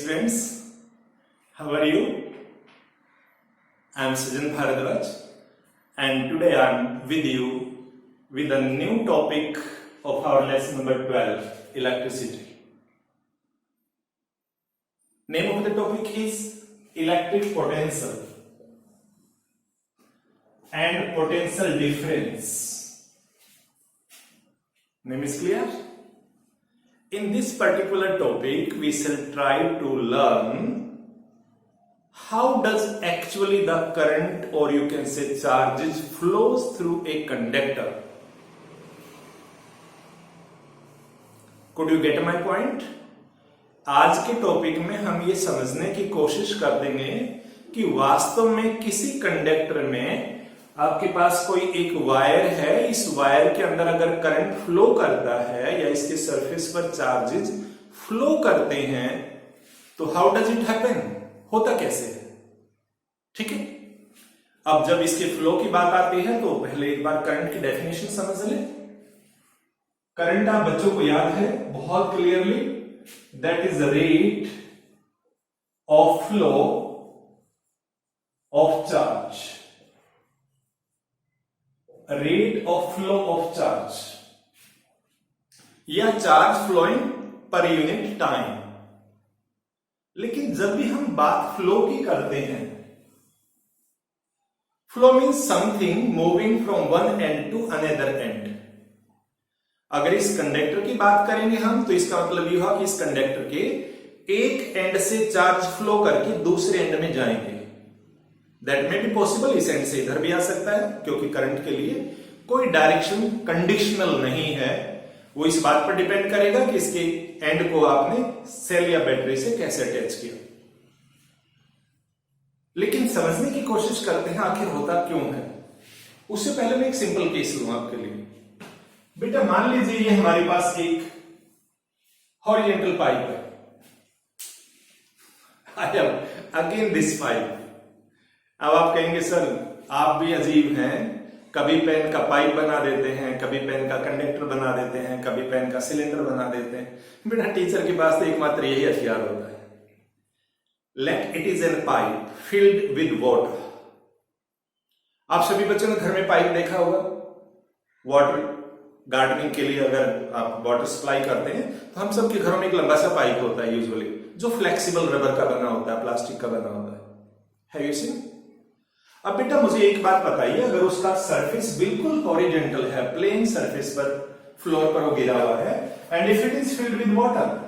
students, how are you? I am Sajan Bharadwaj and today I am with you with a new topic of our lesson number 12, electricity. Name of the topic is electric potential and potential difference. Name is clear? In this particular topic, we shall try to learn how does actually the current, or you can say charges, flows through a conductor. Could you get my point? आज के topic में हम ये समझने की कोशिश कर देंगे कि वास्तव में किसी कंडक्टर में आपके पास कोई एक वायर है, इस वायर के अंदर अगर करंट फ्लो करता है या इसके सरफेस पर चार्जेस फ्लो करते हैं तो हाउ डज इट हैपन, होता कैसे है। ठीक है, अब जब इसके फ्लो की बात आती है तो पहले एक बार करंट की डेफिनेशन समझ ले। करंट आप बच्चों को याद है बहुत clearly, that is the rate of flow of charge, rate of flow of charge या charge flowing per unit time. लेकिन जब भी हम बात फ्लो की करते हैं, flow means something moving from one end to another end. अगर इस कंडक्टर की बात करेंगे हम तो इसका मतलब यह हुआ कि इस कंडक्टर के एक एंड से चार्ज फ्लो करके दूसरे एंड में जाएंगे। दैट मे बी पॉसिबल, इस एंड से इधर भी आ सकता है, क्योंकि करंट के लिए कोई डायरेक्शन कंडीशनल नहीं है। वो इस बात पर डिपेंड करेगा कि इसके एंड को आपने सेल या बैटरी से कैसे अटैच किया। लेकिन समझने की कोशिश करते हैं आखिर होता क्यों है। उससे पहले मैं एक सिंपल केस लूं आपके लिए। बेटा मान लीजिए ये हमारे पास एक हॉरिजॉन्टल पाइप है। I have again this pipe. अब आप कहेंगे सर आप भी अजीब हैं, कभी पेन का पाइप बना देते हैं, कभी पेन का कंडक्टर बना देते हैं, कभी पेन का सिलेंडर बना देते हैं। बेटा टीचर के पास तो एकमात्र यही हथियार होता है। Let it is N pipe filled with water. आप सभी बच्चों ने घर में पाइप देखा होगा। वाटर गार्डनिंग के लिए अगर आप वाटर सप्लाई करते हैं तो हम सबके घरों में एक लंबा सा पाइप होता है यूजुअली, जो फ्लेक्सिबल रबर का बना होता है, प्लास्टिक का बना होता है। Have you seen? अब बेटा मुझे एक बात बताइए, अगर उसका सरफेस बिल्कुल हॉरिजॉन्टल है, प्लेन सरफेस पर फ्लोर पर वो गिरा हुआ है, and if it is filled with water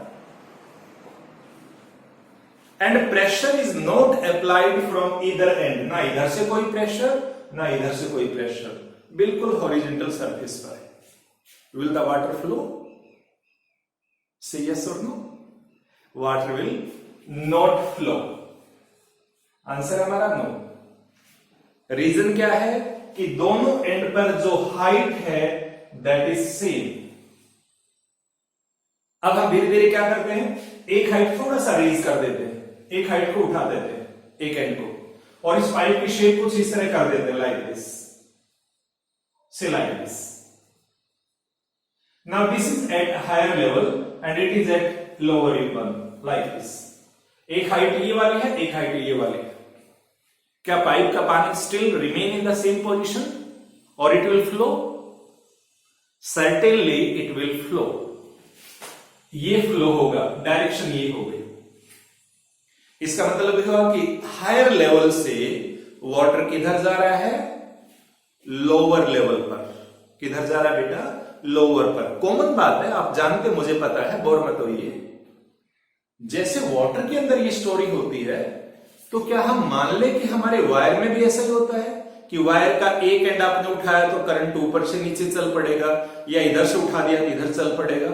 and pressure is not applied from either and, ना इधर से कोई प्रेशर ना इधर से कोई प्रेशर, बिल्कुल हॉरिजॉन्टल सरफेस पर है, will the water flow? Say yes और no? Water will not flow. Answer हमारा नो। रीजन क्या है कि दोनों एंड पर जो हाइट है दैट इज सेम। अब हम धीरे धीरे क्या करते हैं, एक हाइट थोड़ा सा रेज कर देते हैं, एक हाइट को उठा देते हैं, एक एंड को, और इस पाइप की शेप कुछ इस तरह कर देते हैं, like this, say like this. Now this is at higher level and it is at lower one, like this. एक हाइट ये वाली है, एक हाइट ये वाली है। क्या पाइप का पानी still remain in the same position और it will flow? Certainly it will flow. ये फ्लो होगा, डायरेक्शन ये हो गई। इसका मतलब यह हुआ कि हायर लेवल से वाटर किधर जा रहा है? लोअर लेवल पर। किधर जा रहा है बेटा? लोअर पर। कॉमन बात है, आप जानते, मुझे पता है, बोर मत होइए। जैसे वाटर के अंदर ये स्टोरी होती है तो क्या हम मान ले कि हमारे वायर में भी ऐसा ही होता है कि वायर का एक एंड आपने उठाया तो करंट ऊपर से नीचे चल पड़ेगा, या इधर से उठा दिया तो इधर चल पड़ेगा?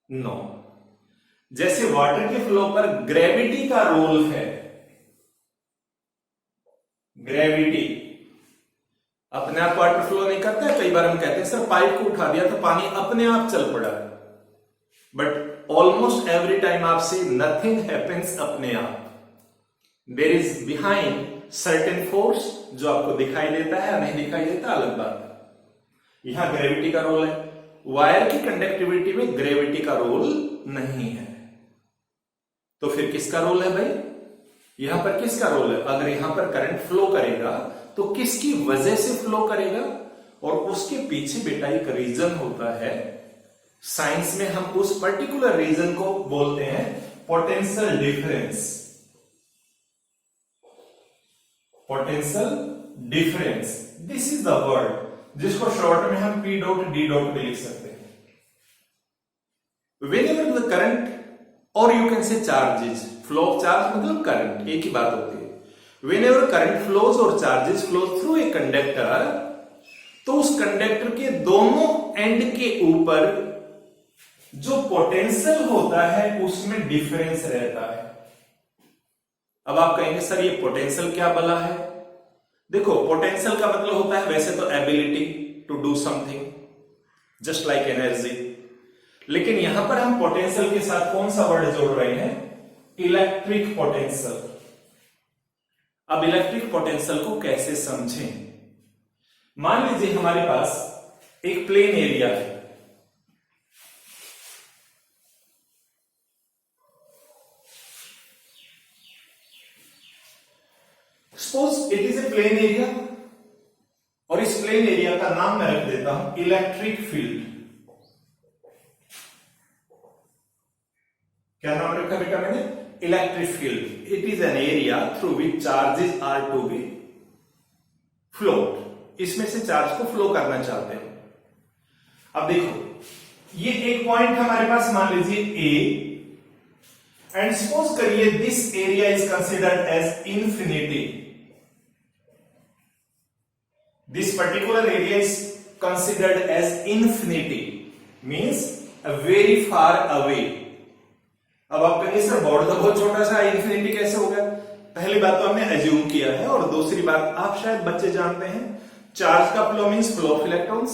नो। जैसे वाटर के फ्लो पर ग्रेविटी का रोल है, ग्रेविटी अपने आप वाटर फ्लो नहीं करता है। कई बार हम कहते हैं सर पाइप को उठा दिया तो पानी अपने आप चल पड़ा, बट ऑलमोस्ट एवरी टाइम आप से नथिंग हैपेंस अपने आप। There is behind certain force जो आपको दिखाई देता है या नहीं दिखाई देता, अलग बात है। यहां ग्रेविटी का रोल है। वायर की कंडक्टिविटी में ग्रेविटी का रोल नहीं है। तो फिर किसका रोल है भाई? यहां पर किसका रोल है? अगर यहां पर करंट फ्लो करेगा तो किसकी वजह से फ्लो करेगा? और उसके पीछे बेटा एक रीजन होता है, साइंस में हम उस पर्टिकुलर रीजन को बोलते हैं potential difference. Potential difference, this is the word जिसको शॉर्ट में हम पी डॉट डी डॉट भी लिख सकते हैं। Whenever the current or you can say charges, flow of charge मतलब करंट, एक ही बात होती है। Whenever current flows or charges flow through a conductor, तो उस कंडक्टर के दोनों एंड के ऊपर जो पोटेंशियल होता है उसमें डिफरेंस रहता है। अब आप कहेंगे सर ये पोटेंशियल क्या भला है? देखो, पोटेंशियल का मतलब होता है वैसे तो ability to do something, just like energy, लेकिन यहां पर हम पोटेंशियल के साथ कौन सा वर्ड जोड़ रहे हैं? Electric potential. अब इलेक्ट्रिक पोटेंशियल को कैसे समझें? मान लीजिए हमारे पास एक प्लेन एरिया है, suppose it is A plain area, और इस प्लेन एरिया का नाम मैं रख देता हूं इलेक्ट्रिक फील्ड। क्या नाम रखा बेटा मैंने? Electric field. It is an area through which charges are to be flowed. इसमें से चार्ज को फ्लो करना चाहते हैं। अब देखो, ये एक पॉइंट हमारे पास मान लीजिए ए, एंड सपोज करिए this area is considered as infinity. This particular area is considered as infinity, means very far away. अब आप कहेंगे सर बोर्ड तो बहुत छोटा सा, इंफिनिटी कैसे हो गया? पहली बात तो हमने एज्यूम किया है, और दूसरी बात आप शायद बच्चे जानते हैं, चार्ज का flow means flow of electrons,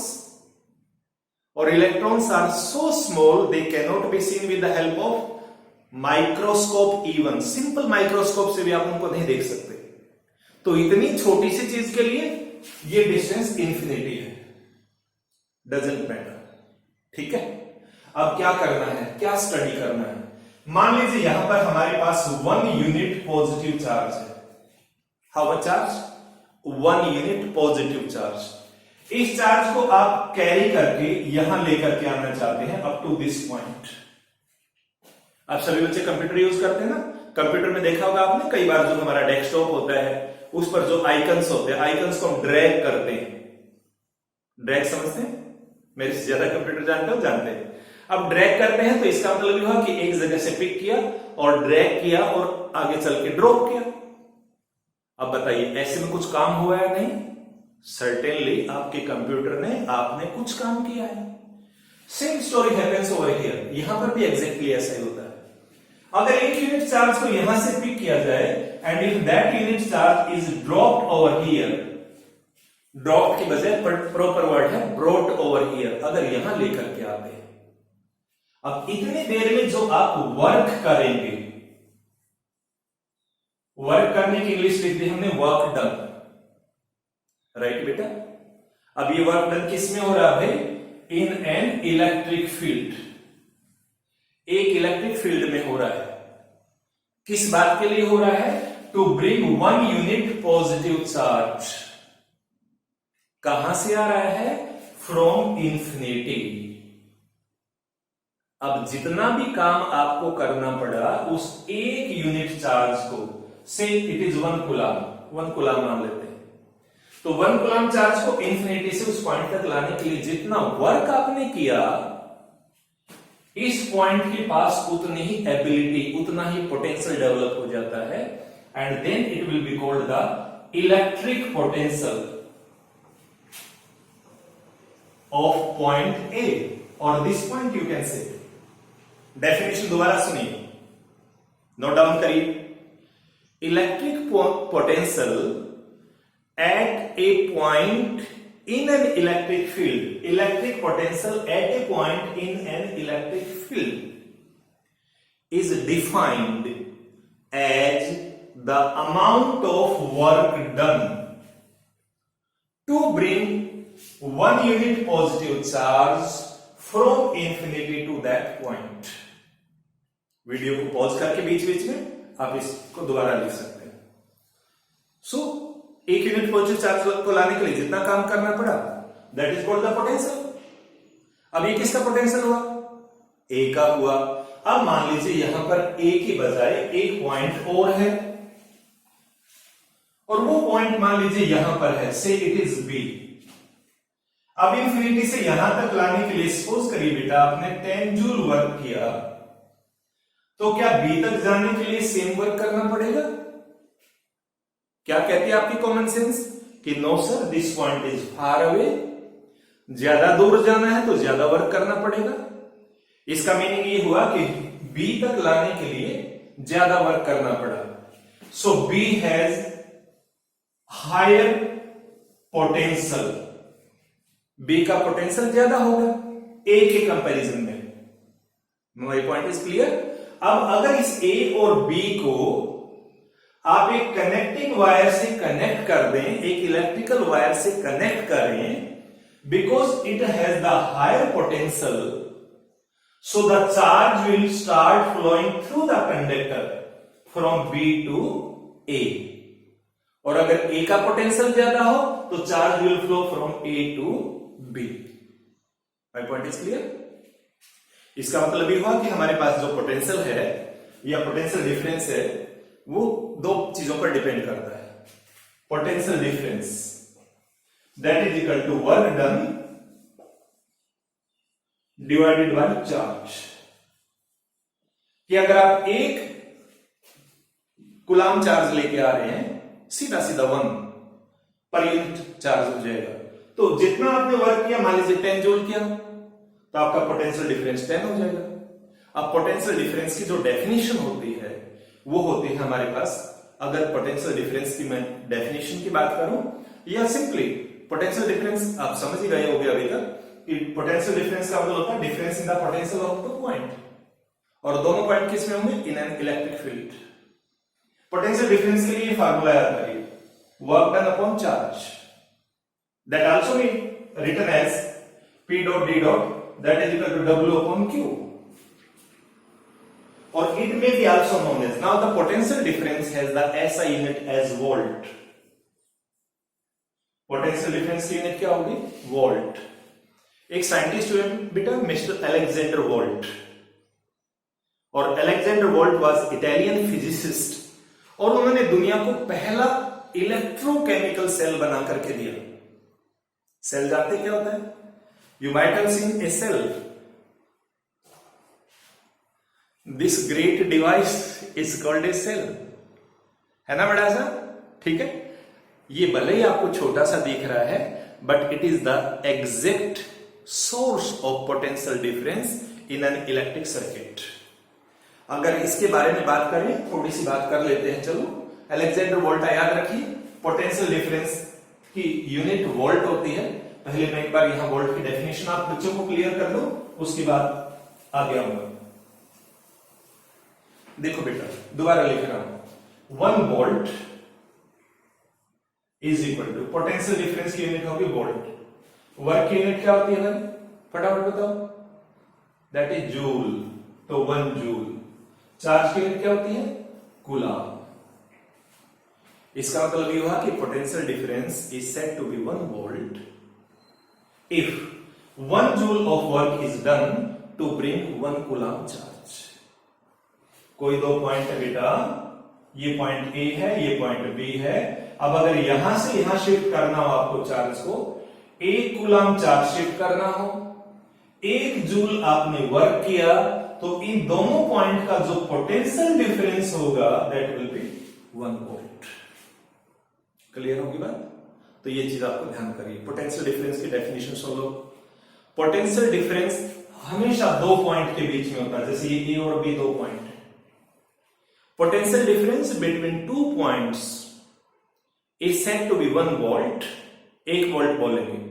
और electrons are so small they can not be seen with the help of microscope. Even simple microscope से भी आप उनको नहीं देख सकते। तो इतनी छोटी सी चीज के लिए ये डिस्टेंस इंफिनिटी है, डजंट मैटर। ठीक है, अब क्या करना है, क्या स्टडी करना है? मान लीजिए यहां पर हमारे पास 1 यूनिट पॉजिटिव चार्ज है। How much charge? 1 unit positive charge. इस चार्ज को आप कैरी करके यहां लेकर के आना चाहते हैं अप टू दिस पॉइंट। आप सभी बच्चे कंप्यूटर यूज करते हैं ना? कंप्यूटर में देखा होगा आपने, कई बार जो हमारा डेस्कटॉप होता है उस पर जो आइकन्स होते हैं, आइकन्स को हम ड्रैग करते हैं। ड्रैग समझते हैं? मेरे से ज्यादा कंप्यूटर जानते हो? जानते हैं। अब ड्रैग करते हैं तो इसका मतलब यह हुआ कि एक जगह से पिक किया और ड्रैग किया और आगे चल के ड्रॉप किया। अब बताइए ऐसे में कुछ काम हुआ है? नहीं। सर्टेनली आपके कंप्यूटर ने, आपने कुछ काम किया है। Same story happens over here. यहां पर भी एग्जैक्टली ऐसा ही होता है। अगर एक यूनिट चार्ज को यहां से पिक किया जाए and if that unit charge is dropped over here, drop की बजाय प्रॉपर वर्ड है ब्रॉट ओवर हियर, अगर यहां लेकर के आते हैं, अब इतनी देर में जो आप वर्क करेंगे, वर्क करने की इंग्लिश लिख दी हमने वर्क डन, राइट बेटा? अब ये वर्क डन किस में हो रहा है भाई? इन एन इलेक्ट्रिक फील्ड। एक इलेक्ट्रिक फील्ड में हो रहा है। किस बात के लिए हो रहा है? To bring 1 unit positive charge. कहां से आ रहा है? From infinity. अब जितना भी काम आपको करना पड़ा उस एक यूनिट चार्ज को, से इट इज 1 कूलाम, 1 कूलाम मान लेते हैं, तो 1 कूलाम चार्ज को इंफिनिटी से उस पॉइंट तक लाने के लिए जितना वर्क आपने किया, इस पॉइंट के पास उतनी ही एबिलिटी, उतना ही पोटेंशियल डेवलप हो जाता है, and then it will be called the electric potential of point A, और this point you can say. Definition दोबारा सुनिए, नोट डाउन करिए। Electric potential at a point in an electric field, electric potential at a point in an electric field is defined as the amount of work done to bring 1 unit positive charge from infinity to that point. Video को pause करके बीच बीच में आप इसको दोबारा लिख सकते हैं। सो एक यूनिट पॉजिटिव चार्ज को लाने के लिए जितना काम करना पड़ा that is called the potential. अब ये किसका पोटेंशियल हुआ? ए का हुआ। अब मान लीजिए यहां पर ए की बजाय एक पॉइंट और है और वो पॉइंट मान लीजिए यहां पर है, से इट इज बी। अब इंफिनिटी से यहां तक लाने के लिए सपोज करिए बेटा आपने 10 जूल वर्क किया, तो क्या बी तक जाने के लिए सेम वर्क करना पड़ेगा? क्या कहती है आपकी कॉमन सेंस कि no sir this point is far away, ज्यादा दूर जाना है तो ज्यादा वर्क करना पड़ेगा। इसका मीनिंग ये हुआ कि बी तक लाने के लिए ज्यादा वर्क करना पड़ा। So B has higher potential, B का पोटेंशियल ज्यादा होगा ए के कंपैरिजन में। My point is clear. अब अगर इस ए और बी को आप एक कनेक्टिंग वायर से कनेक्ट कर दें, एक इलेक्ट्रिकल वायर से कनेक्ट करें, because it has the higher potential, so the charge will start flowing through the conductor from B to A। और अगर A का पोटेंशियल ज्यादा हो तो charge will flow from A to B। My point is clear. इसका मतलब ये हुआ कि हमारे पास जो पोटेंशियल है या पोटेंशियल डिफरेंस है वो दो चीजों पर डिपेंड करता है। Potential difference that is equal to work done divided by charge. कि अगर आप एक कूलाम चार्ज लेके आ रहे हैं, सीधा सीधा 1 पर यूनिट चार्ज हो जाएगा, तो जितना आपने वर्क किया, मान लीजिए 10 जूल किया, तो आपका पोटेंशियल डिफरेंस 10 हो जाएगा। अब पोटेंशियल डिफरेंस की जो डेफिनेशन होती है वो होती है हमारे पास, अगर पोटेंशियल डिफरेंस की मैं डेफिनेशन की बात करूं या सिंपली पोटेंशियल डिफरेंस आप समझ ही गए होंगे अभी तक कि पोटेंशियल डिफरेंस का मतलब होता है difference in the potential of the point, और दोनों पॉइंट किस में होंगे? In an electric field. Potential difference के लिए फार्मूला याद करिए, work done upon charge, that also be written as P dot D dot that is equal to W upon Q, और it may be also known as, now the potential difference has the SI unit as volt. Potential difference की unit क्या होगी? Volt. एक scientist हुए बेटा mister Alexander volt, और Alexander volt was Italian physicist, और उन्होंने दुनिया को पहला इलेक्ट्रोकेमिकल सेल बना करके दिया। सेल जानते क्या होता है? You might have seen a cell, this great device is called a cell, है ना बड़ा सा? ठीक है, ये भले ही आपको छोटा सा दिख रहा है but it is the exact source of potential difference in an electric circuit. अगर इसके बारे में बात करें, थोड़ी सी बात कर लेते हैं। चलो, अलेक्जेंडर वोल्ट याद रखिए, पोटेंशियल डिफरेंस की यूनिट वोल्ट होती है। पहले मैं एक बार यहां वोल्ट की डेफिनेशन आप बच्चों को क्लियर कर लो, उसके बाद आगे आऊंगा। देखो बेटा, दोबारा लिख रहा हूं, 1 volt is equal to, potential difference की यूनिट होगी वोल्ट, वर्क की यूनिट क्या होती है भाई? फटाफट बताओ। दैट इज जूल, तो 1 जूल। चार्ज की यूनिट क्या होती है? कूलाम। इसका मतलब ये हुआ कि potential difference is said to be 1 volt if 1 joule of work is done to bring 1 coulomb charge. कोई दो पॉइंट है बेटा, ये पॉइंट ए है, ये पॉइंट बी है। अब अगर यहां से यहां शिफ्ट करना हो आपको चार्ज को, 1 कूलाम चार्ज शिफ्ट करना हो, 1 जूल आपने वर्क किया, तो इन दोनों पॉइंट का जो पोटेंशियल डिफरेंस होगा that will be 1 volt. Clear होगी बात? तो ये चीज आपको ध्यान करिए। पोटेंशियल डिफरेंस की डेफिनेशन सुन लो। पोटेंशियल डिफरेंस हमेशा 2 पॉइंट के बीच में होता है, जैसे ये ए और बी 2 पॉइंट है। Potential difference between 2 points is said to be 1 volt, 1 volt बोलेंगे।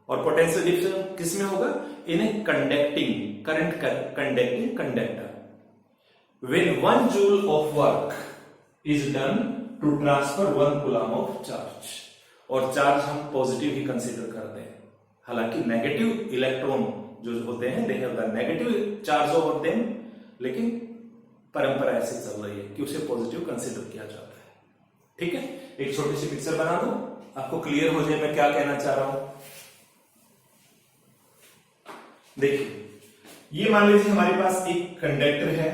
और पोटेंशियल डिफरेंस किसमें होगा? In a conducting, current conducting conductor. When 1 joule of work is done to transfer 1 coulomb of charge, और charge हम positive ही consider करते हैं। हालांकि नेगेटिव इलेक्ट्रॉन जो होते हैं they have the negative charge over them, लेकिन परंपरा ऐसे चल रही है कि उसे पॉजिटिव कंसिडर किया जाता है। ठीक है, एक छोटी सी पिक्चर बना दो, आपको क्लियर हो जाए मैं क्या कहना चाह रहा हूं। देखिए, ये मान लीजिए हमारे पास एक कंडक्टर है।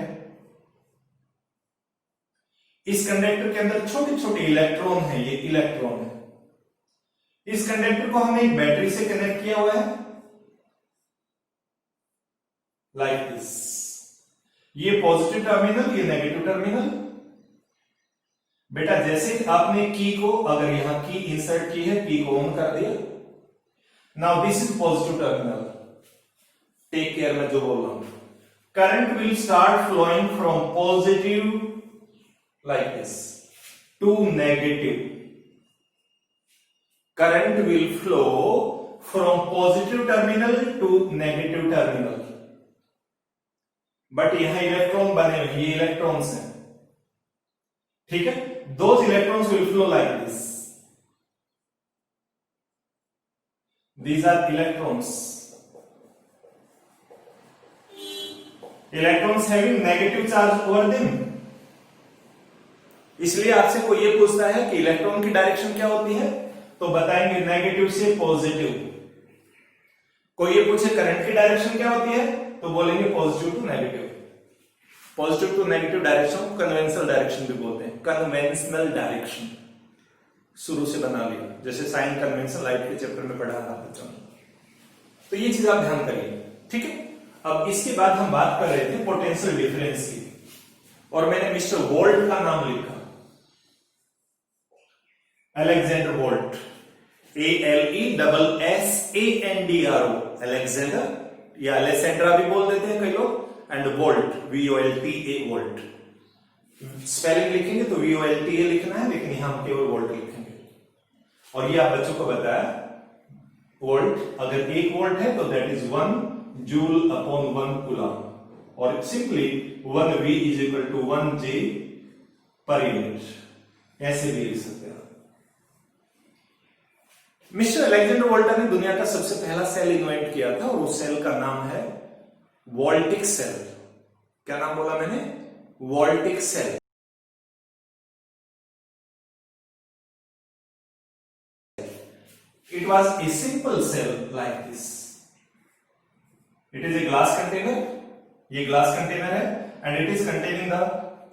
इस कंडक्टर के अंदर छोटे छोटे इलेक्ट्रॉन है, ये इलेक्ट्रॉन है। इस कंडक्टर को हमने एक बैटरी से कनेक्ट किया हुआ है लाइक दिस। ये पॉजिटिव टर्मिनल, ये नेगेटिव टर्मिनल। बेटा जैसे आपने की को, अगर यहां की इंसर्ट की है, की को ऑन कर दिया, now this is positive terminal. Take care, मैं जो बोल रहा हूं, current will start flowing from positive like this to negative. Current will flow from positive terminal to negative terminal. But यहां इलेक्ट्रॉन बने हुए, ये इलेक्ट्रॉन्स हैं। ठीक है, those electrons will flow like this. These are electrons. Electrons having negative charge over them. इसलिए आपसे कोई ये पूछता है कि इलेक्ट्रॉन की डायरेक्शन क्या होती है, तो बताएंगे नेगेटिव से पॉजिटिव। कोई ये पूछे करंट की डायरेक्शन क्या होती है, तो बोलेंगे positive to negative. Positive to negative direction को कन्वेंशनल डायरेक्शन भी बोलते हैं। कन्वेंशनल डायरेक्शन शुरू से बना लिया, जैसे साइन कन्वेंशन लाइट के चैप्टर में पढ़ा था बच्चों ने। तो ये चीज आप ध्यान करिए। ठीक है, अब इसके बाद हम बात कर रहे थे पोटेंशियल डिफरेंस की, और मैंने मिस्टर वोल्ट का नाम लिखा, अलेक्जेंडर वोल्ट, ALESSANDRO, अलेक्जेंडर या अलेसेंड्रा भी बोल देते हैं कई लोग, and volt, VOLTA, volt. Spelling लिखेंगे तो VOLTA लिखना है, लेकिन यहां हम केवल वोल्ट लिखेंगे। और ये आप बच्चों को बताया, वोल्ट अगर 1 वोल्ट है तो that is 1 joule upon 1 coulomb, और simply 1V is equal to 1J per unit, ऐसे भी लिख सकते हैं। मिस्टर अलेक्जेंडर वोल्टा ने दुनिया का सबसे पहला सेल इन्वेंट किया था, और उस सेल का नाम है वोल्टिक सेल। क्या नाम बोला मैंने? Voltaic cell. It was a simple cell like this. It is a glass container, ये ग्लास कंटेनर है, and it is containing the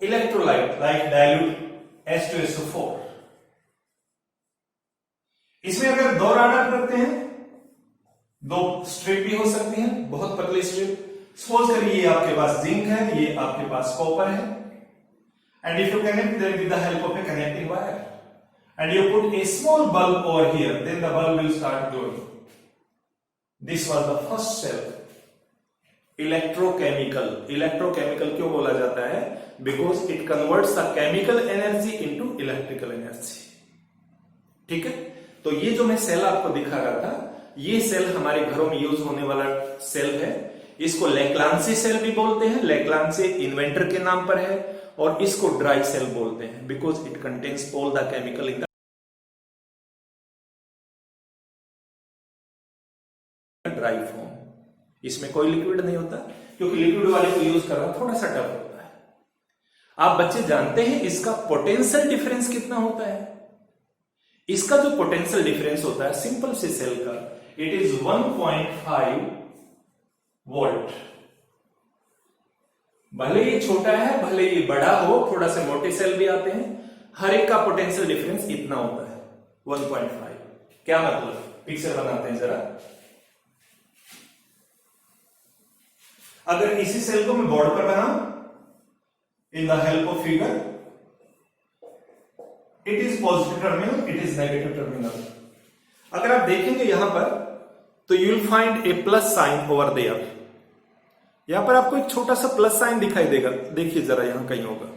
electrolyte like dilute H2SO4। इसमें अगर 2 राडार रखते हैं, 2 स्ट्रिप भी हो सकती हैं, बहुत पतली स्ट्रिप। सपोज करिए ये आपके पास जिंक है, ये आपके पास कॉपर है, and if you connect them with the help of a connecting wire, and you put a small bulb over here, then the bulb will start glowing. This was the first cell. Electrochemical. Electrochemical क्यों बोला जाता है? Because it converts the chemical energy into electrical energy. ठीक है, तो ये जो मैं सेल आपको दिखा रहा था, ये सेल हमारे घरों में यूज होने वाला सेल है। इसको लेक्लांसी सेल भी बोलते हैं, लेक्लांसी इन्वेंटर के नाम पर है, और इसको ड्राई सेल बोलते हैं because it contains all the chemical in the dry form. इसमें कोई लिक्विड नहीं होता, क्योंकि लिक्विड वाले को यूज करना थोड़ा सा टफ होता है। आप बच्चे जानते हैं इसका पोटेंशियल डिफरेंस कितना होता है? इसका जो पोटेंशियल डिफरेंस होता है सिंपल से सेल का, इट इज 1.5 वोल्ट। भले ये छोटा है, भले ये बड़ा हो, थोड़ा से मोटे सेल भी आते हैं, हर एक का पोटेंशियल डिफरेंस इतना होता है 1.5। क्या मतलब? पिक्चर बनाते हैं जरा। अगर इसी सेल को मैं बोर्ड पर बनाऊं in the help of figure, it is positive terminal, it is negative terminal. अगर आप देखेंगे यहां पर, तो you will find a plus sign over there. यहां पर आपको एक छोटा सा प्लस साइन दिखाई देगा, देखिए जरा यहां कहीं होगा।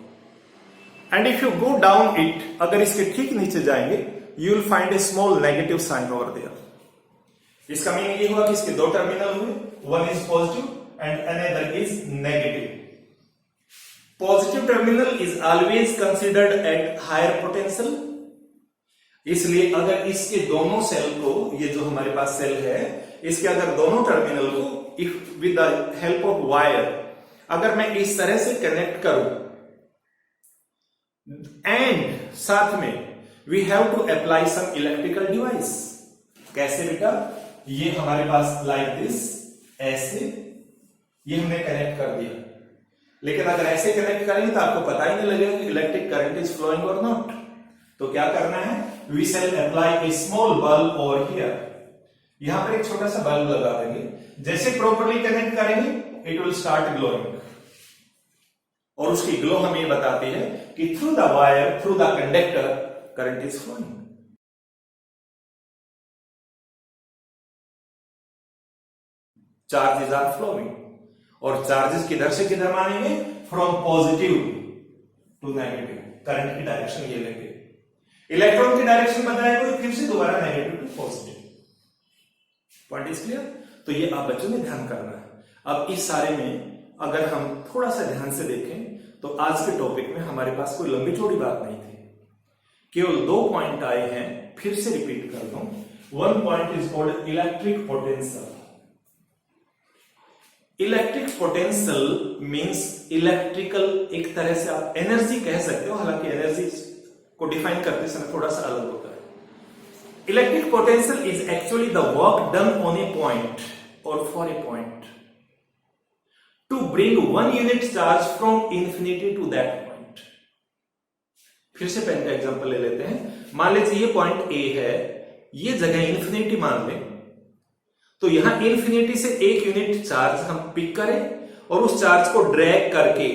And if you go down it, अगर इसके ठीक नीचे जाएंगे, you will find a small negative sign over there. इसका मीनिंग ये हुआ कि इसके 2 टर्मिनल हुए, one is positive and another is negative. Positive terminal is always considered at higher potential, इसलिए अगर इसके दोनों सेल को, ये जो हमारे पास सेल है, इसके अगर दोनों टर्मिनल को if with the help of wire अगर मैं इस तरह से कनेक्ट करूं, एंड साथ में we have to apply some electrical device. कैसे बेटा? ये हमारे पास लाइक दिस, ऐसे ये हमने कनेक्ट कर दिया, लेकिन अगर ऐसे कनेक्ट करेंगे तो आपको पता ही नहीं लगेगा कि इलेक्ट्रिक करंट इज फ्लोइंग और नॉट। तो क्या करना है? We shall apply a small bulb over here. यहां पर एक छोटा सा बल्ब लगा देंगे। जैसे प्रॉपर्ली कनेक्ट करेंगे इट विल स्टार्ट ग्लोइंग, और उसकी ग्लो हमें ये बताती है कि through the wire, through the conductor current is flowing. Charges are flowing, और चार्जेस किधर से किधर मानेंगे? From positive to negative. Current की डायरेक्शन ये लेंगे। इलेक्ट्रॉन की डायरेक्शन बताया कोई, फिर से दोबारा negative to positive. Point is clear? तो ये आप बच्चों ने ध्यान करना है। अब इस सारे में अगर हम थोड़ा सा ध्यान से देखें तो आज के टॉपिक में हमारे पास कोई लंबी चौड़ी बात नहीं थी, केवल 2 पॉइंट आए हैं। फिर से रिपीट कर दूं। 1 point is called electric potential. Electric potential means electrical, एक तरह से आप एनर्जी कह सकते हो, हालांकि एनर्जी को डिफाइन करते समय थोड़ा सा अलग होता है। Electric potential is actually the work done on a point और for a point to bring 1 unit charge from infinity to that point. फिर से पेन का एग्जांपल ले लेते हैं। मान लीजिए ये पॉइंट ए है, ये जगह इंफिनिटी मान लें, तो यहां इंफिनिटी से 1 यूनिट चार्ज हम पिक करें और उस चार्ज को ड्रैग करके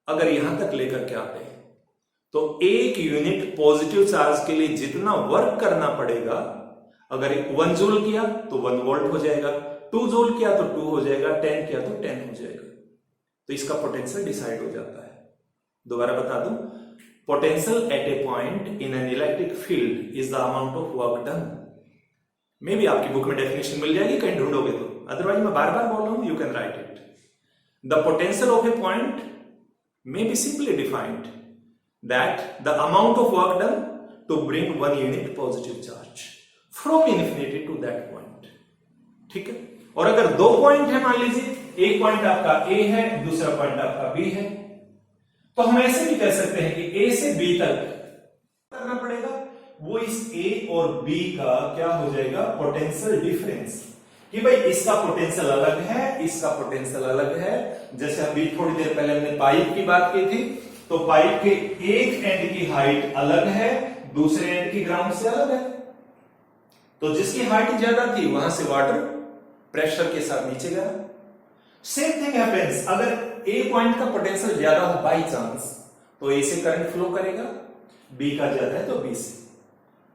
अगर यहां तक लेकर के आते हैं तो 1 यूनिट पॉजिटिव चार्ज के लिए जितना वर्क करना पड़ेगा, अगर 1 जूल किया तो 1 वोल्ट हो जाएगा, 2 जूल किया तो 2 हो जाएगा, 10 किया तो 10 हो जाएगा। तो इसका पोटेंशियल डिसाइड हो जाता है। दोबारा बता दूं, potential at a point in an electric field is the amount of work done. मे भी आपकी बुक में डेफिनेशन मिल जाएगी, कहीं ढूंढोगे तो, अदरवाइज मैं बार बार बोल रहा हूं, you can write it. The potential of A point may be simply defined that the amount of work done to bring 1 unit positive charge from infinity to that point। ठीक है? और अगर 2 पॉइंट है, मान लीजिए एक पॉइंट आपका A है, दूसरा पॉइंट आपका B है, तो हम ऐसे भी कह सकते हैं कि A से B तक करना पड़ेगा, वो इस A और B का क्या हो जाएगा? Potential difference. कि भाई इसका पोटेंशियल अलग है, इसका पोटेंशियल अलग है। जैसे अभी थोड़ी देर पहले हमने पाइप की बात की थी, तो पाइप के एक एंड की हाइट अलग है, दूसरे एंड की ग्राउंड से अलग है। तो जिसकी हाइट ज्यादा थी वहां से वाटर प्रेशर के साथ नीचे गया। सेम थिंग हैपेंस, अगर ए पॉइंट का पोटेंशियल ज्यादा हो बाई चांस, तो ए से करंट फ्लो करेगा, बी का ज्यादा है तो बी से।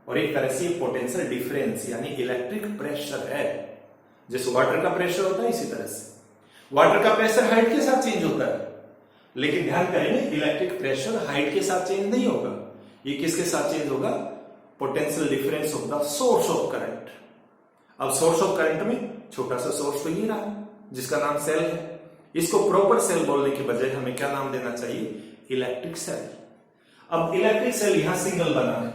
और एक तरह से पोटेंशियल डिफरेंस यानी इलेक्ट्रिक प्रेशर है। जैसे वाटर का प्रेशर होता है, इसी तरह से वाटर का प्रेशर हाइट के साथ चेंज होता है, लेकिन ध्यान करेंगे इलेक्ट्रिक प्रेशर हाइट के साथ चेंज नहीं होगा। ये किसके साथ चेंज होगा? Potential difference of the source of current. अब सोर्स ऑफ करंट में छोटा सा सोर्स तो ये रहा जिसका नाम सेल है। इसको प्रॉपर सेल बोलने के बजाय हमें क्या नाम देना चाहिए? Electric cell. अब इलेक्ट्रिक सेल यहां सिंगल बना है।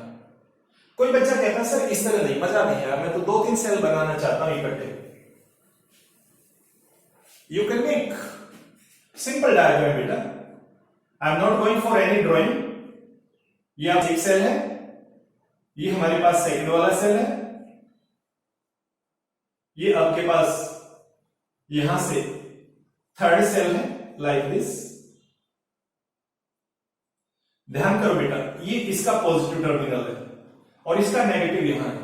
कोई बच्चा कहता सर इस तरह नहीं, मजा नहीं है, मैं तो 2-3 सेल बनाना चाहता हूं इकट्ठे। You can make simple diagram बेटा। I am not going for any drawing। ये आप एक सेल है, ये हमारे पास सेकंड वाला सेल है, ये आपके पास यहां से थर्ड सेल है, लाइक दिस। ध्यान करो बेटा, ये इसका पॉजिटिव टर्मिनल है और इसका नेगेटिव यहां है।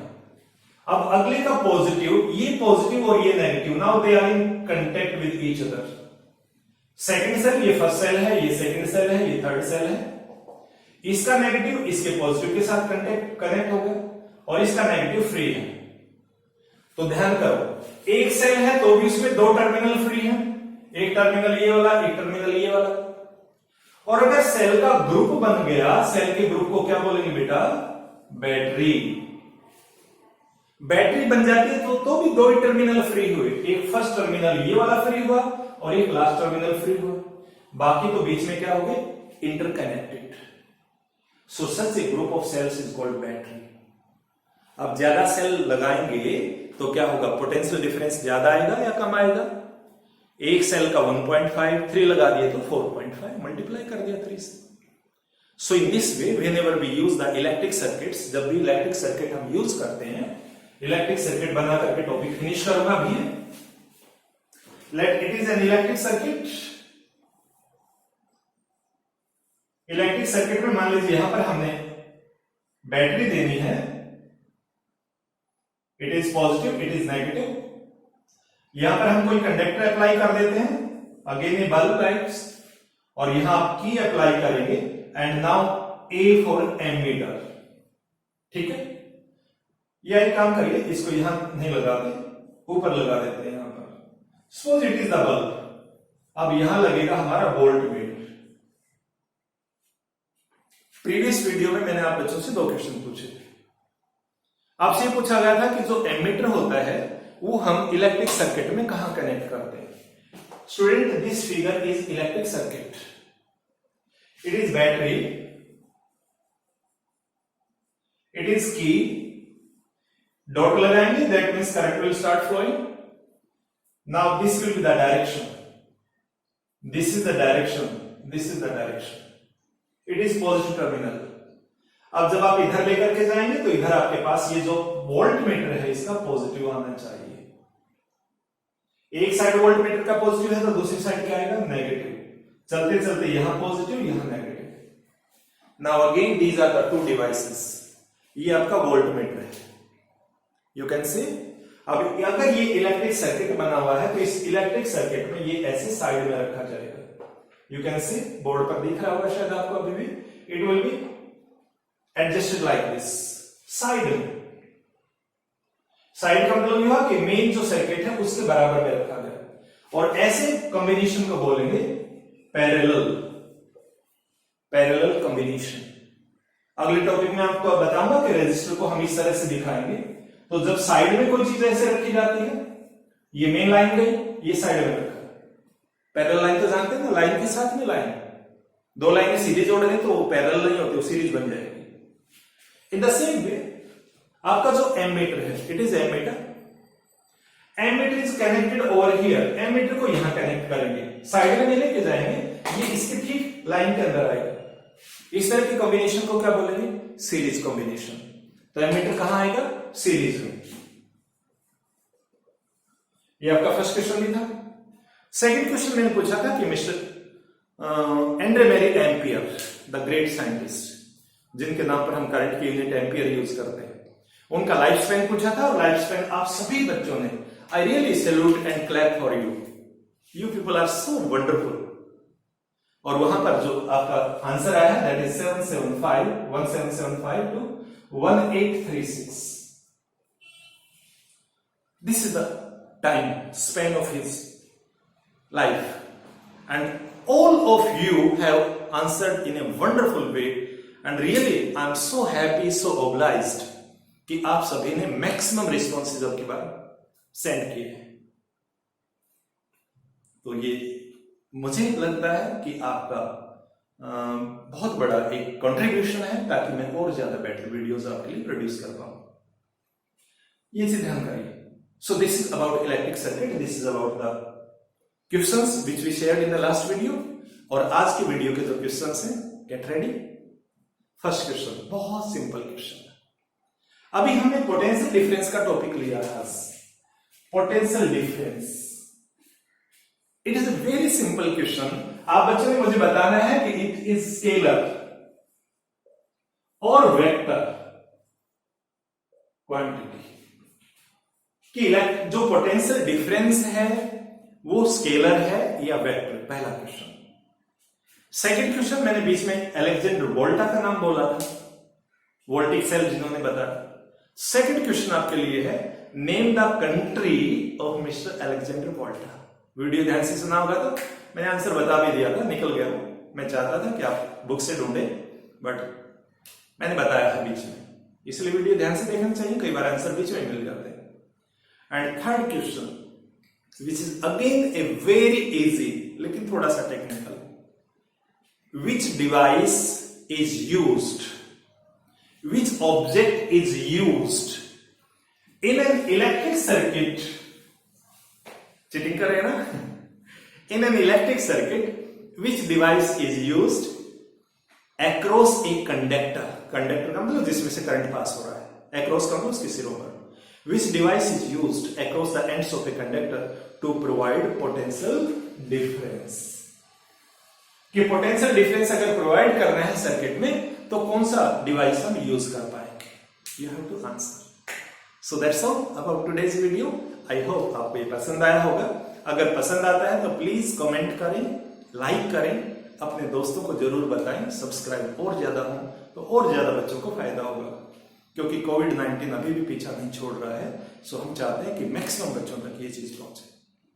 अब अगले का पॉजिटिव, ये पॉजिटिव और ये negative, now they are in contact with each other. Second cell, ये फर्स्ट सेल है, ये सेकंड सेल है, ये थर्ड सेल है। इसका नेगेटिव इसके पॉजिटिव के साथ कनेक्ट हो गया और इसका नेगेटिव फ्री है। तो ध्यान करो, एक सेल है तो भी उसमें 2 टर्मिनल फ्री है, एक टर्मिनल ये वाला, एक टर्मिनल ये वाला। और अगर सेल का ग्रुप बन गया, सेल के ग्रुप को क्या बोलेंगे बेटा? बैटरी। बैटरी बन जाती है तो भी 2 टर्मिनल फ्री हुए, एक फर्स्ट टर्मिनल ये वाला फ्री हुआ और एक लास्ट टर्मिनल फ्री हुआ, बाकी तो बीच में क्या हो गए? Interconnected. So such a group of cells is called battery. अब ज्यादा सेल लगाएंगे तो क्या होगा? पोटेंशियल डिफरेंस ज्यादा आएगा या कम आएगा? एक सेल का 1.5, 3 लगा दिए तो 4.5, मल्टीप्लाई कर दिया 3 से। So in this way whenever we use the electric circuits, जब भी इलेक्ट्रिक सर्किट हम यूज करते हैं, इलेक्ट्रिक सर्किट बना करके टॉपिक फिनिश करूंगा भी है। Let it is an electric circuit. Electric circuit में मान लीजिए यहां पर हमने बैटरी देनी है, it is positive, it is negative. यहां पर हम कोई कंडक्टर अप्लाई कर देते हैं, अगेन ए बल्ब टाइप्स, और यहां आप की अप्लाई करेंगे and now a for ammeter. ठीक है, या एक काम करिए, इसको यहां नहीं लगाते, ऊपर लगा देते हैं यहां पर। Suppose it is the bulb, अब यहां लगेगा हमारा वोल्ट मीटर। प्रीवियस वीडियो में मैंने आप बच्चों से 2 क्वेश्चन पूछे थे। आपसे ये पूछा गया था कि जो एमीटर होता है वो हम इलेक्ट्रिक सर्किट में कहां कनेक्ट करते हैं। Student, this figure is electric circuit, it is battery, it is key, dot लगाएंगे, that means current will start flowing. Now this will be the direction, this is the direction, this is the direction, it is positive terminal. अब जब आप इधर लेकर के जाएंगे तो इधर आपके पास ये जो वोल्ट मीटर है इसका पॉजिटिव आना चाहिए। एक साइड वोल्ट मीटर का पॉजिटिव है तो दूसरी साइड क्या आएगा, नेगेटिव। चलते चलते यहां पॉजिटिव, यहां negative. Now again these are the 2 devices. ये आपका वोल्ट मीटर है, यू कैन सी। अब अगर ये इलेक्ट्रिक सर्किट बना हुआ है तो इस इलेक्ट्रिक सर्किट में ये ऐसे साइड में रखा जाएगा, यू कैन सी। बोर्ड पर दिख रहा होगा शायद आपको अभी भी। It will be adjusted like this, side में। साइड का मतलब यह कि मेन जो सर्किट है उसके बराबर में रखा गया, और ऐसे कॉम्बिनेशन को बोलेंगे पैरेलल, पैरेलल कॉम्बिनेशन। अगले टॉपिक में आपको बताऊंगा कि रेजिस्टर को हम इस तरह से दिखाएंगे। तो जब साइड में कोई चीज ऐसे रखी जाती है, ये मेन लाइन गई, ये साइड में रखा। पैरेलल लाइन तो जानते हैं ना, लाइन के साथ में लाइन, 2 लाइनें सीधे जोड़ दें तो वो पैरेलल नहीं होती, वो सीरीज बन जाएगी। इन द सेम वे आपका जो एमीटर है, it is ammeter, ammeter is connected over here. Ammeter को यहां कनेक्ट करेंगे, साइड में नहीं लेके जाएंगे, ये इसके ठीक लाइन के अंदर आएगा। इस तरह की कॉम्बिनेशन को क्या बोलेंगे, सीरीज कॉम्बिनेशन। तो एमीटर कहां आएगा, सीरीज में। ये आपका फर्स्ट क्वेश्चन भी था। सेकंड क्वेश्चन मैंने पूछा था कि mister Andre Marie Ampere, the great scientist, जिनके नाम पर हम करंट की यूनिट एम्पियर यूज करते हैं, उनका लाइफ स्पैन पूछा था। और लाइफ स्पैन आप सभी बच्चों ने, I really salute and clap for you, you people are so wonderful. और वहां पर जो आपका आंसर आया है that is 1775 to 1836। This is the time span of his life, and all of you have answered in a wonderful way, and really I am so happy, so obliged कि आप सभी ने मैक्सिमम रिस्पॉन्सेज अब की बार send किए हैं। तो ये मुझे लगता है कि आपका बहुत बड़ा एक कंट्रीब्यूशन है, ताकि मैं और ज्यादा बेटर वीडियोस आपके लिए प्रोड्यूस कर पाऊं। ये चीज ध्यान करिए। So this is about electric circuit, this is about the questions which we shared in the last video. और आज के वीडियो के जो क्वेश्चंस हैं, गेट रेडी। फर्स्ट क्वेश्चन बहुत सिंपल क्वेश्चन है। अभी हमने पोटेंशियल डिफरेंस का टॉपिक लिया था, potential difference. It is a very simple question. आप बच्चों ने मुझे बताना है कि इट इज स्केलर और वेक्टर क्वांटिटी, कि जो पोटेंशियल डिफरेंस है वो स्केलर है या वेक्टर, पहला क्वेश्चन। सेकंड क्वेश्चन मैंने बीच में अलेक्जेंडर वोल्टा का नाम बोला था, वोल्टिक सेल जिन्होंने बताया। सेकंड क्वेश्चन आपके लिए है, name the country of mister Alexander Volta. Video ध्यान से सुना होगा तो मैंने आंसर बता भी दिया था, निकल गया वो। मैं चाहता था कि आप बुक से ढूंढे, बट मैंने बताया था बीच में, इसलिए वीडियो ध्यान से देखना चाहिए, कई बार आंसर बीच में मिल जाते हैं। And third question which is again a very easy लेकिन थोड़ा सा technical, which device is used, which object is used in an electric circuit, cheating कर रहे हैं ना, in an electric circuit which device is used across a conductor, conductor का मतलब जिसमें से करंट पास हो रहा है, अक्रॉस का मतलब उसके सिरों पर, which device is used across the ends of a conductor to provide potential difference. कि पोटेंशियल डिफरेंस अगर प्रोवाइड कर रहे हैं सर्किट में तो कौन सा डिवाइस हम यूज कर पाएंगे, you have to answer. So that's all about today's video. I hope आपको ये पसंद आया होगा। अगर पसंद आता है तो प्लीज कमेंट करें, लाइक करें, अपने दोस्तों को जरूर बताएं, सब्सक्राइब और ज्यादा हो तो और ज्यादा बच्चों को फायदा होगा, क्योंकि कोविड-19 अभी भी पीछा नहीं छोड़ रहा है। सो हम चाहते हैं कि मैक्सिमम बच्चों तक ये चीज पहुंचे।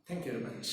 Thank you very much.